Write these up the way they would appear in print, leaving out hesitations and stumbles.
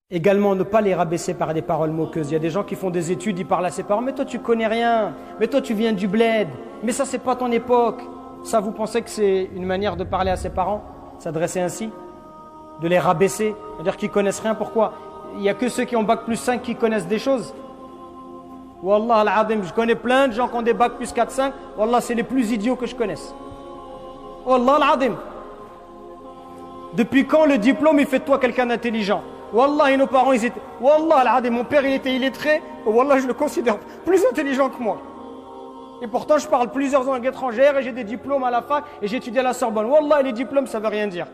Également, ne pas les rabaisser par des paroles moqueuses. Il y a des gens qui font des études, ils parlent à ses parents. Mais toi, tu connais rien. Mais toi, tu viens du bled. Mais ça, c'est pas ton époque. Ça, vous pensez que c'est une manière de parler à ses parents? S'adresser ainsi? De les rabaisser? C'est-à-dire qu'ils connaissent rien. Pourquoi? Il n'y a que ceux qui ont bac plus 5 qui connaissent des choses. Wallah al-Adim, je connais plein de gens qui ont des bac plus 4, 5. Wallah, c'est les plus idiots que je connaisse. Wallah al-Adim. Depuis quand le diplôme, il fait de toi quelqu'un d'intelligent? Wallah, et nos parents, ils étaient... Wallah al-Adim, mon père, il était illettré. Wallah, je le considère plus intelligent que moi. Et pourtant, je parle plusieurs langues étrangères et j'ai des diplômes à la fac et j'ai étudié à la Sorbonne. Wallah, les diplômes, ça veut rien dire.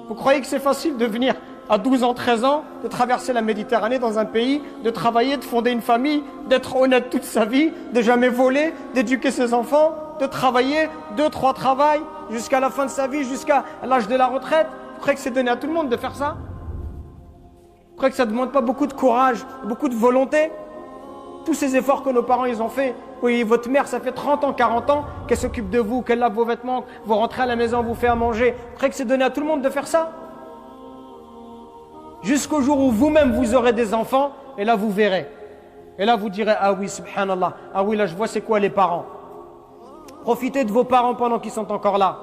Vous croyez que c'est facile de venir à 12 ans, 13 ans, de traverser la Méditerranée dans un pays, de travailler, de fonder une famille, d'être honnête toute sa vie, de jamais voler, d'éduquer ses enfants, de travailler 2, 3 travails jusqu'à la fin de sa vie, jusqu'à l'âge de la retraite? Vous croyez que c'est donné à tout le monde de faire ça? Vous croyez que ça ne demande pas beaucoup de courage, beaucoup de volonté? Tous ces efforts que nos parents ils ont fait. Oui, votre mère, ça fait 30 ans, 40 ans qu'elle s'occupe de vous, qu'elle lave vos vêtements, vous rentrez à la maison, vous fait à manger. Vous croyez que c'est donné à tout le monde de faire ça? Jusqu'au jour où vous-même vous aurez des enfants, et là vous verrez. Et là vous direz, ah oui, subhanallah, ah oui, là je vois c'est quoi les parents. Profitez de vos parents pendant qu'ils sont encore là.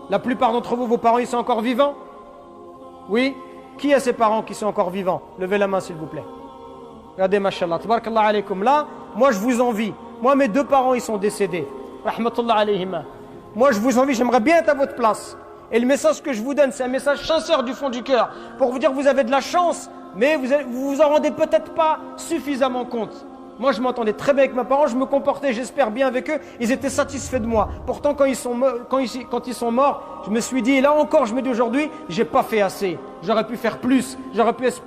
La plupart d'entre vous, vos parents, ils sont encore vivants? Oui? Qui a ses parents qui sont encore vivants? Levez la main s'il vous plaît. Regardez, mashallah, tabarakallah alaykum. Là, moi je vous envie. Moi, mes 2 parents, ils sont décédés. Rahmatullah alayhima. Moi, je vous envie, j'aimerais bien être à votre place. Et le message que je vous donne, c'est un message sincère du fond du cœur. Pour vous dire que vous avez de la chance, mais vous vous en rendez peut-être pas suffisamment compte. Moi, je m'entendais très bien avec mes parents, je me comportais, j'espère, bien avec eux. Ils étaient satisfaits de moi. Pourtant, quand ils sont morts, je me suis dit, et là encore, je me dis aujourd'hui, j'ai pas fait assez. J'aurais pu faire plus. J'aurais pu être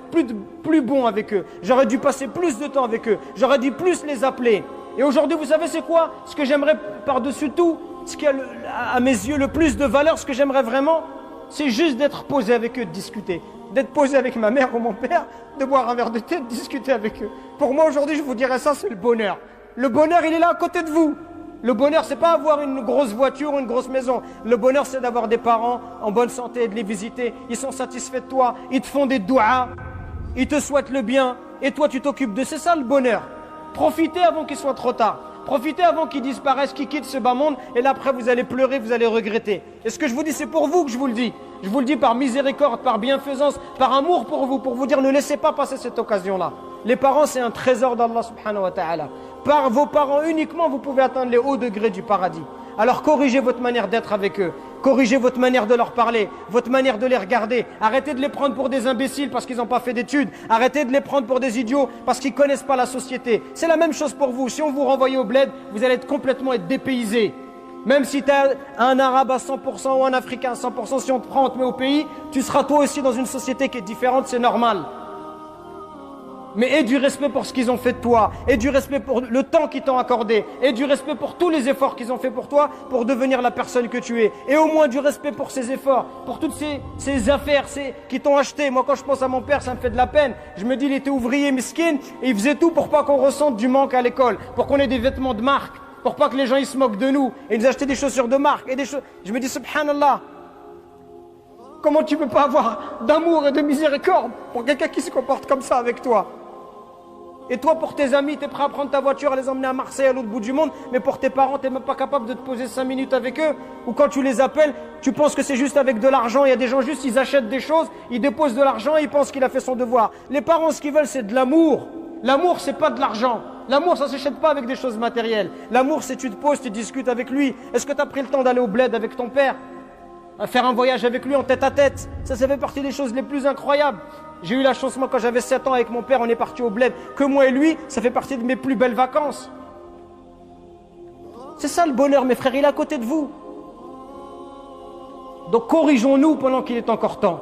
plus bon avec eux. J'aurais dû passer plus de temps avec eux. J'aurais dû plus les appeler. Et aujourd'hui, vous savez, c'est quoi? Ce que j'aimerais par-dessus tout, ce qui a à mes yeux le plus de valeur, ce que j'aimerais vraiment, c'est juste d'être posé avec eux, de discuter. D'être posé avec ma mère ou mon père, de boire un verre de thé, de discuter avec eux. Pour moi, aujourd'hui, je vous dirais ça, c'est le bonheur. Le bonheur, il est là à côté de vous. Le bonheur, c'est pas avoir une grosse voiture ou une grosse maison. Le bonheur, c'est d'avoir des parents en bonne santé, de les visiter. Ils sont satisfaits de toi. Ils te font des douas. Ils te souhaitent le bien. Et toi, tu t'occupes d'eux. C'est ça, le bonheur. Profitez avant qu'il soit trop tard. Profitez avant qu'ils disparaissent, qu'ils quittent ce bas monde. Et là, après, vous allez pleurer, vous allez regretter. Et ce que je vous dis, c'est pour vous que je vous le dis. Je vous le dis par miséricorde, par bienfaisance, par amour pour vous dire ne laissez pas passer cette occasion-là. Les parents, c'est un trésor d'Allah subhanahu wa ta'ala. Par vos parents uniquement, vous pouvez atteindre les hauts degrés du paradis. Alors corrigez votre manière d'être avec eux. Corrigez votre manière de leur parler, votre manière de les regarder. Arrêtez de les prendre pour des imbéciles parce qu'ils n'ont pas fait d'études. Arrêtez de les prendre pour des idiots parce qu'ils ne connaissent pas la société. C'est la même chose pour vous. Si on vous renvoie au bled, vous allez complètement être dépaysé. Même si tu es un arabe à 100% ou un africain à 100%, si on te prend, on te met au pays, tu seras toi aussi dans une société qui est différente, c'est normal. Mais aie du respect pour ce qu'ils ont fait de toi, aie du respect pour le temps qu'ils t'ont accordé, aie du respect pour tous les efforts qu'ils ont fait pour toi pour devenir la personne que tu es. Et au moins du respect pour ces efforts, pour toutes ces affaires qui t'ont acheté. Moi, quand je pense à mon père, ça me fait de la peine. Je me dis, il était ouvrier miskin et il faisait tout pour pas qu'on ressente du manque à l'école, pour qu'on ait des vêtements de marque, pour pas que les gens ils se moquent de nous. Et ils nous achetaient des chaussures de marque et des choses. Je me dis, subhanallah, comment tu peux pas avoir d'amour et de miséricorde pour quelqu'un qui se comporte comme ça avec toi? Et toi, pour tes amis, tu es prêt à prendre ta voiture, à les emmener à Marseille, à l'autre bout du monde, mais pour tes parents, tu n'es même pas capable de te poser 5 minutes avec eux. Ou quand tu les appelles, tu penses que c'est juste avec de l'argent. Il y a des gens juste, ils achètent des choses, ils déposent de l'argent et ils pensent qu'il a fait son devoir. Les parents, ce qu'ils veulent, c'est de l'amour. L'amour, c'est pas de l'argent. L'amour, ça ne s'achète pas avec des choses matérielles. L'amour, c'est tu te poses, tu discutes avec lui. Est-ce que tu as pris le temps d'aller au bled avec ton père? À faire un voyage avec lui en tête à tête? Ça fait partie des choses les plus incroyables. J'ai eu la chance, moi, quand j'avais 7 ans avec mon père, on est parti au bled. Que moi et lui, ça fait partie de mes plus belles vacances. C'est ça le bonheur, mes frères, il est à côté de vous. Donc corrigeons-nous pendant qu'il est encore temps.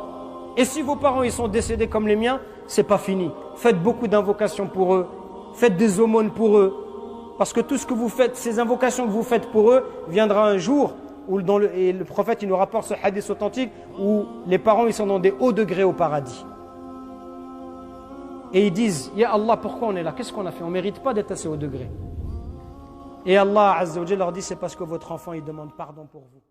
Et si vos parents ils sont décédés comme les miens, c'est pas fini. Faites beaucoup d'invocations pour eux. Faites des aumônes pour eux. Parce que tout ce que vous faites, ces invocations que vous faites pour eux, viendra un jour où et le prophète il nous rapporte ce hadith authentique où les parents ils sont dans des hauts degrés au paradis. Et ils disent, Ya Allah, pourquoi on est là? Qu'est-ce qu'on a fait? On ne mérite pas d'être assez haut degré. Et Allah Azza wa Jalla leur dit, c'est parce que votre enfant il demande pardon pour vous.